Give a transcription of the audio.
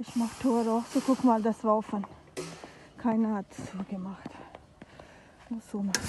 Ich mach Tor auf, so guck mal, das war offen. Keiner hat zugemacht. Muss so machen.